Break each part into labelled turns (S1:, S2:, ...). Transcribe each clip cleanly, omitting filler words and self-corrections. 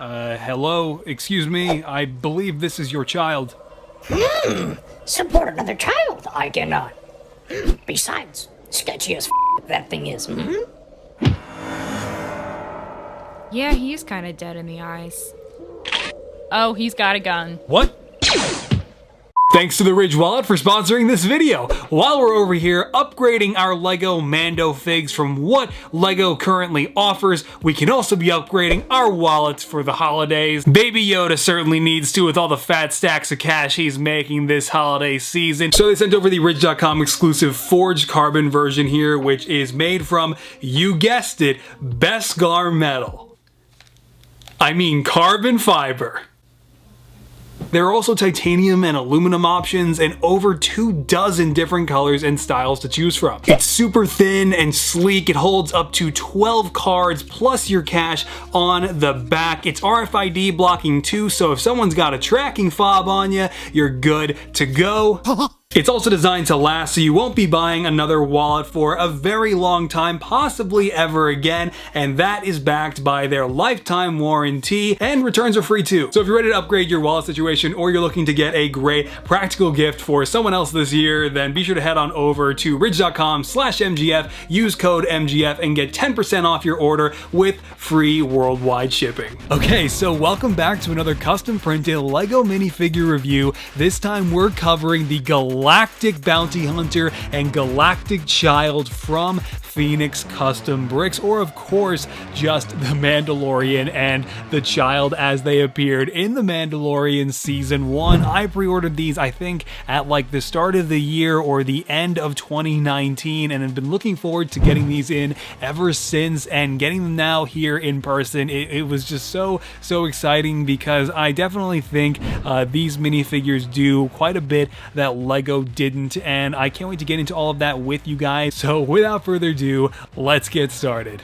S1: Hello? Excuse me? I believe this is your child.
S2: Support another child, I cannot. Besides, sketchy as that thing is,
S3: Yeah, he's kind of dead in the eyes. Oh, he's got a gun.
S1: What? Thanks to the Ridge Wallet for sponsoring this video. While we're over here upgrading our LEGO Mando figs from what LEGO currently offers, we can also be upgrading our wallets for the holidays. Baby Yoda certainly needs to with all the fat stacks of cash he's making this holiday season. So they sent over the Ridge.com exclusive forged carbon version here, which is made from, you guessed it, Pascal metal. I mean carbon fiber. There are also titanium and aluminum options and over 24 different colors and styles to choose from. It's super thin and sleek. It holds up to 12 cards plus your cash on the back. It's RFID blocking too, so if someone's got a tracking fob on you, you're good to go. It's also designed to last, so you won't be buying another wallet for a very long time, possibly ever again, and that is backed by their lifetime warranty, and returns are free too. So if you're ready to upgrade your wallet situation, or you're looking to get a great practical gift for someone else this year, then be sure to head on over to ridge.com/MGF, use code MGF, and get 10% off your order with free worldwide shipping. Okay, so welcome back to another custom printed LEGO minifigure review. This time we're covering the Galactic Bounty Hunter and Galactic Child from Phoenix Custom Bricks, or of course just the Mandalorian and the Child as they appeared in the Mandalorian Season 1. I pre-ordered these I think at like the start of the year or the end of 2019 and have been looking forward to getting these in ever since, and getting them now here in person, it was just so exciting, because I definitely think these minifigures do quite a bit that LEGO didn't, and I can't wait to get into all of that with you guys. So without further ado, let's get started.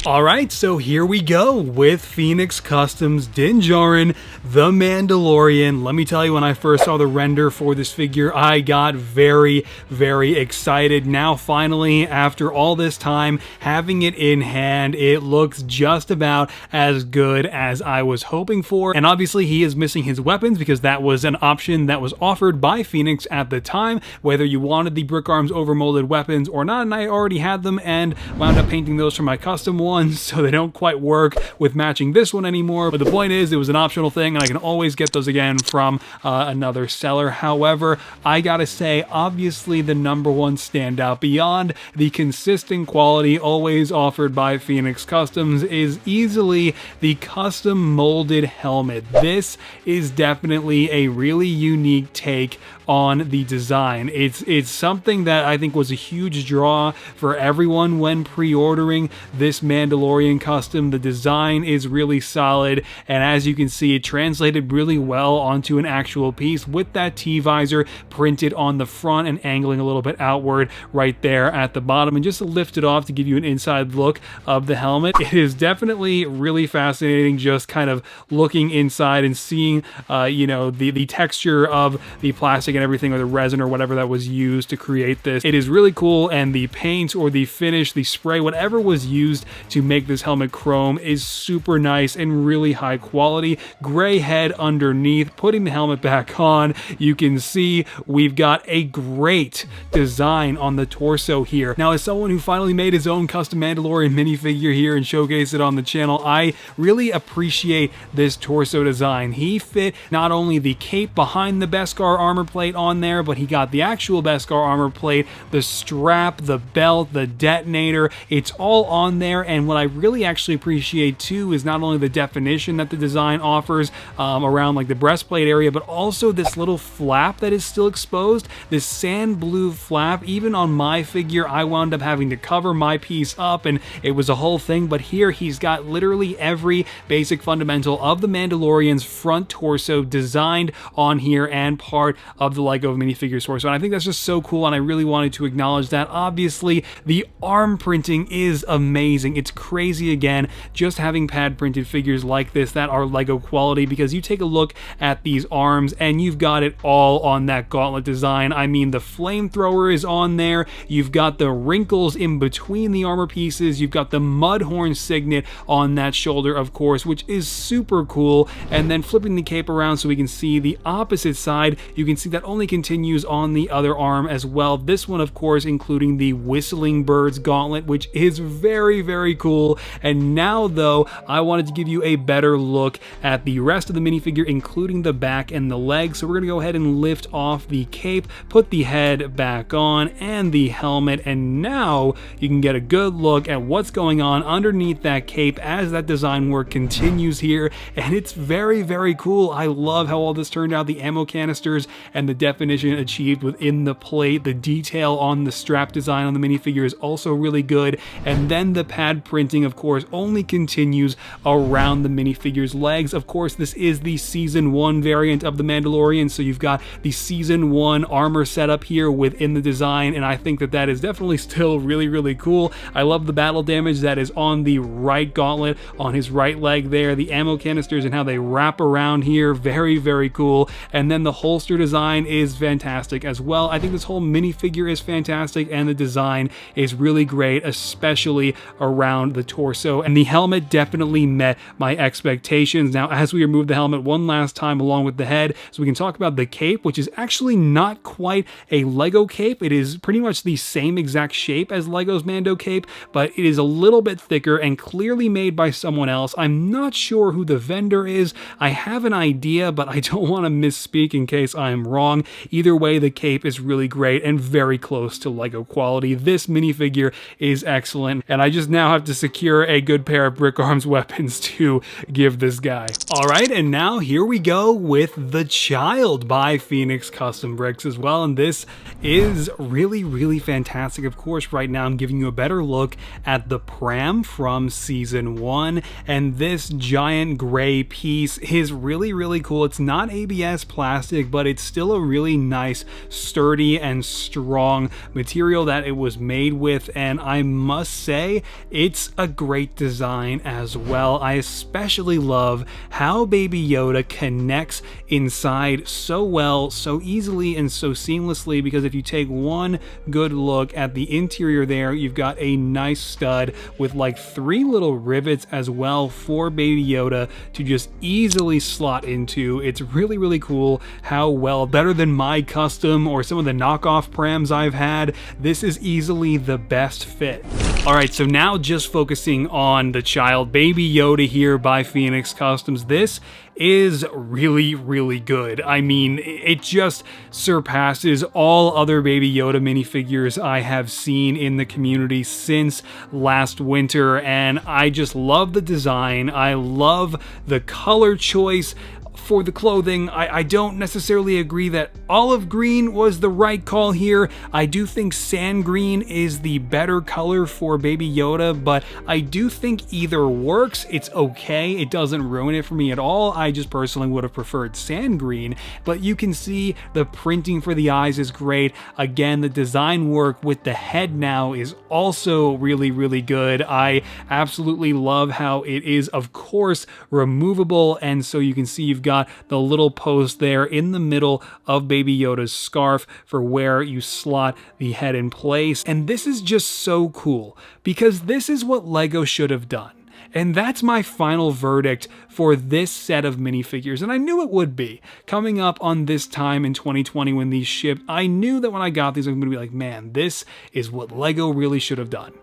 S1: Alright, so here we go with Phoenix Customs Din Djarin, the Mandalorian. Let me tell you, when I first saw the render for this figure, I got very excited. Now finally, after all this time, having it in hand, it looks just about as good as I was hoping for. And obviously he is missing his weapons, because that was an option that was offered by Phoenix at the time, whether you wanted the Brick Arms overmolded weapons or not, and I already had them and wound up painting those for my custom ones, so they don't quite work with matching this one anymore. But the point is, it was an optional thing, and I can always get those again from another seller. However, I gotta say, obviously the #1 standout beyond the consistent quality always offered by Phoenix Customs is easily the custom molded helmet. This is definitely a really unique take on the design. It's something that I think was a huge draw for everyone when pre-ordering this Mandalorian custom. The design is really solid, and as you can see, it translated really well onto an actual piece with that T-visor printed on the front and angling a little bit outward right there at the bottom. And just to lift it off to give you an inside look of the helmet, it is definitely really fascinating just kind of looking inside and seeing you know, the texture of the plastic and everything, or the resin or whatever that was used to create this. It is really cool, and the paint or the finish, the spray, whatever was used to make this helmet chrome is super nice and really high quality. Gray head underneath. Putting the helmet back on, you can see we've got a great design on the torso here. Now, as someone who finally made his own custom Mandalorian minifigure here and showcased it on the channel, I really appreciate this torso design. He fit not only the cape behind the Beskar armor plate on there, but he got the actual Beskar armor plate, the strap, the belt, the detonator. It's all on there, and what I really actually appreciate too is not only the definition that the design offers around like the breastplate area, but also this little flap that is still exposed, this sand blue flap. Even on my figure, I wound up having to cover my piece up, and it was a whole thing, but here he's got literally every basic fundamental of the Mandalorian's front torso designed on here and part of the LEGO minifigure store. So I think that's just so cool, and I really wanted to acknowledge that. Obviously, the arm printing is amazing. It's crazy, again, just having pad printed figures like this that are LEGO quality, because you take a look at these arms and you've got it all on that gauntlet design. I mean, the flamethrower is on there, you've got the wrinkles in between the armor pieces, you've got the Mudhorn signet on that shoulder, of course, which is super cool. And then flipping the cape around so we can see the opposite side, you can see that only continues on the other arm as well. This one, of course, including the Whistling Birds gauntlet, which is very, very cool. And now, though, I wanted to give you a better look at the rest of the minifigure, including the back and the legs. So we're going to go ahead and lift off the cape, put the head back on, and the helmet, and now you can get a good look at what's going on underneath that cape as that design work continues here, and it's very, very cool. I love how all this turned out. The ammo canisters and the definition achieved within the plate, the detail on the strap design on the minifigure is also really good, and then the pad printing, of course, only continues around the minifigure's legs. Of course, this is the Season 1 variant of the Mandalorian, so you've got the Season 1 armor setup here within the design, and I think that that is definitely still really, really cool. I love the battle damage that is on the right gauntlet, on his right leg there, the ammo canisters and how they wrap around here, very, very cool. And then the holster design is fantastic as well. I think this whole minifigure is fantastic, and the design is really great, especially around the torso, and the helmet definitely met my expectations. Now, as we remove the helmet one last time along with the head, so we can talk about the cape, which is actually not quite a LEGO cape. It is pretty much the same exact shape as LEGO's Mando cape, but it is a little bit thicker and clearly made by someone else. I'm not sure who the vendor is. I have an idea, but I don't want to misspeak in case I am wrong. Either way, the cape is really great and very close to LEGO quality. This minifigure is excellent, and I just now have to secure a good pair of Brick Arms weapons to give this guy. Alright, and now here we go with The Child by Phoenix Custom Bricks as well, and this is really, really fantastic. Of course, right now I'm giving you a better look at the pram from Season 1, and this giant gray piece is really, really cool. It's not ABS plastic, but it's still a really nice, sturdy, and strong material that it was made with, and I must say, it's a great design as well. I especially love how Baby Yoda connects inside so well, so easily, and so seamlessly, because if you take one good look at the interior there, you've got a nice stud with like 3 little rivets as well for Baby Yoda to just easily slot into. It's really, really cool how well, better than my custom or some of the knockoff prams I've had, this is easily the best fit. Alright, so now just focusing on The Child, Baby Yoda here by Phoenix Customs. This is really, really good. I mean, it just surpasses all other Baby Yoda minifigures I have seen in the community since last winter, and I just love the design. I love the color choice for the clothing. I don't necessarily agree that olive green was the right call here. I do think sand green is the better color for Baby Yoda, but I do think either works. It's okay. It doesn't ruin it for me at all. I just personally would have preferred sand green, but you can see the printing for the eyes is great. Again, the design work with the head now is also really, really good. I absolutely love how it is, of course, removable, and so you can see you've got the little post there in the middle of Baby Yoda's scarf for where you slot the head in place. And this is just so cool because this is what LEGO should have done. And that's my final verdict for this set of minifigures, and I knew it would be. Coming up on this time in 2020 when these shipped, I knew that when I got these, I'm going to be like, man, this is what LEGO really should have done.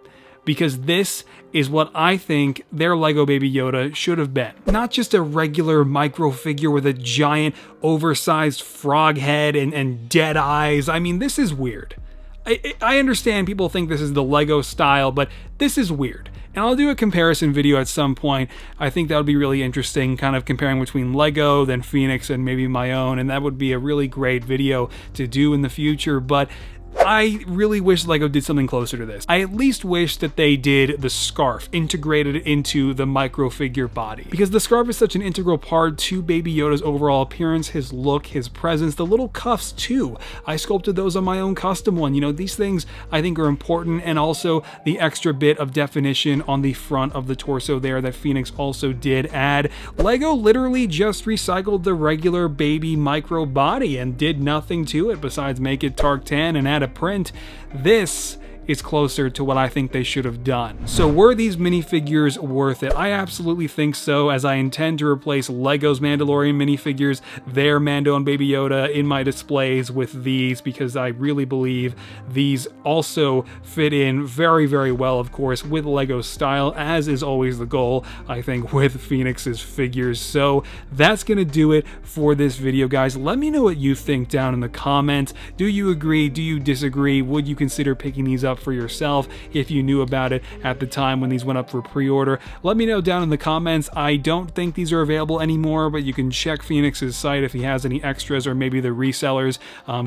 S1: Because this is what I think their LEGO Baby Yoda should have been. Not just a regular micro figure with a giant oversized frog head and dead eyes. I mean, this is weird. I understand people think this is the LEGO style, but this is weird. And I'll do a comparison video at some point. I think that would be really interesting, kind of comparing between LEGO, then Phoenix, and maybe my own, and that would be a really great video to do in the future. But I really wish LEGO did something closer to this. I at least wish that they did the scarf integrated into the micro figure body, because the scarf is such an integral part to Baby Yoda's overall appearance, his look, his presence, the little cuffs too. I sculpted those on my own custom one. You know, these things I think are important, and also the extra bit of definition on the front of the torso there that Phoenix also did add. LEGO literally just recycled the regular baby micro body and did nothing to it besides make it Tark-10 and add a print. This is closer to what I think they should have done. So were these minifigures worth it? I absolutely think so, as I intend to replace LEGO's Mandalorian minifigures, their Mando and Baby Yoda, in my displays with these, because I really believe these also fit in very, very well, of course, with LEGO's style, as is always the goal, I think, with Phoenix's figures. So that's gonna do it for this video, guys. Let me know what you think down in the comments. Do you agree? Do you disagree? Would you consider picking these up for yourself if you knew about it at the time when these went up for pre-order? Let me know down in the comments. I don't think these are available anymore, but you can check Phoenix's site if he has any extras, or maybe the resellers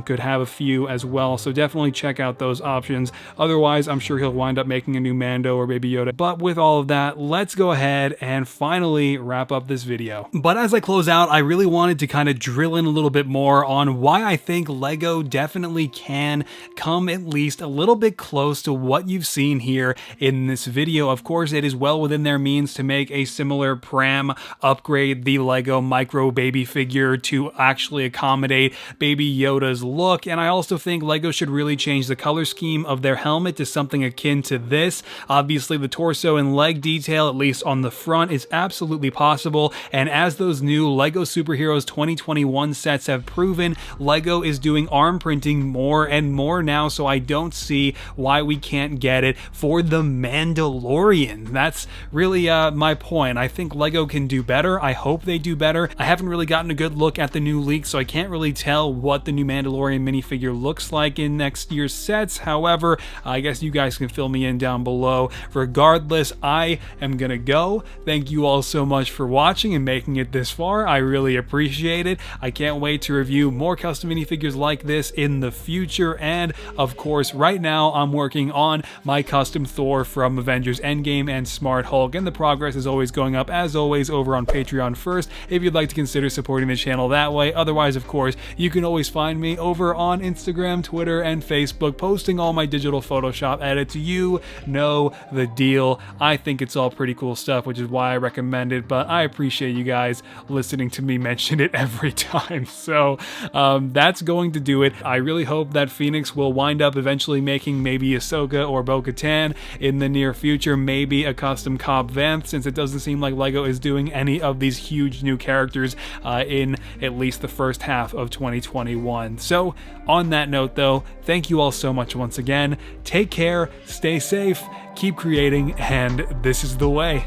S1: could have a few as well. So definitely check out those options. Otherwise, I'm sure he'll wind up making a new Mando or Baby Yoda. But with all of that, let's go ahead and finally wrap up this video. But as I close out, I really wanted to kind of drill in a little bit more on why I think LEGO definitely can come at least a little bit close to what you've seen here in this video. Of course, it is well within their means to make a similar pram, upgrade the LEGO micro baby figure to actually accommodate Baby Yoda's look, and I also think LEGO should really change the color scheme of their helmet to something akin to this. Obviously, the torso and leg detail, at least on the front, is absolutely possible, and as those new LEGO Superheroes 2021 sets have proven, LEGO is doing arm printing more and more now, so I don't see why we can't get it for the Mandalorian. That's really my point. I think LEGO can do better. I hope they do better. I haven't really gotten a good look at the new leak, so I can't really tell what the new Mandalorian minifigure looks like in next year's sets. However, I guess you guys can fill me in down below. Regardless, I am gonna go. Thank you all so much for watching and making it this far. I really appreciate it. I can't wait to review more custom minifigures like this in the future, and of course, right now I'm working on my custom Thor from Avengers Endgame and Smart Hulk, and the progress is always going up, as always, over on Patreon first, if you'd like to consider supporting the channel that way. Otherwise, of course, you can always find me over on Instagram, Twitter, and Facebook, posting all my digital Photoshop edits. You know the deal. I think it's all pretty cool stuff, which is why I recommend it, but I appreciate you guys listening to me mention it every time. So that's going to do it. I really hope that Phoenix will wind up eventually making maybe Ahsoka or Bo-Katan in the near future, maybe a custom Cobb Vanth, since it doesn't seem like LEGO is doing any of these huge new characters in at least the first half of 2021. So on that note though, thank you all so much once again. Take care, stay safe, keep creating, and this is the way.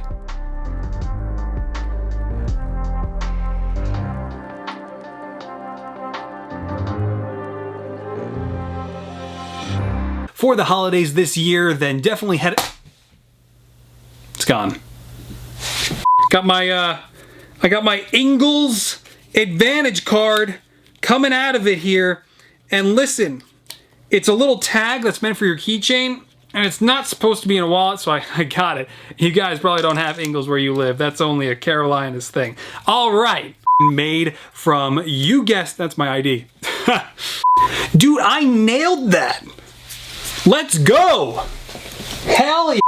S1: For the holidays this year, then definitely head... It's gone. Got my, I got my Ingalls Advantage card coming out of it here. And listen, it's a little tag that's meant for your keychain, and it's not supposed to be in a wallet, so I got it. You guys probably don't have Ingalls where you live. That's only a Carolinas thing. All right. Made from, you guessed, that's my ID. Dude, I nailed that. Let's go! Hell yeah!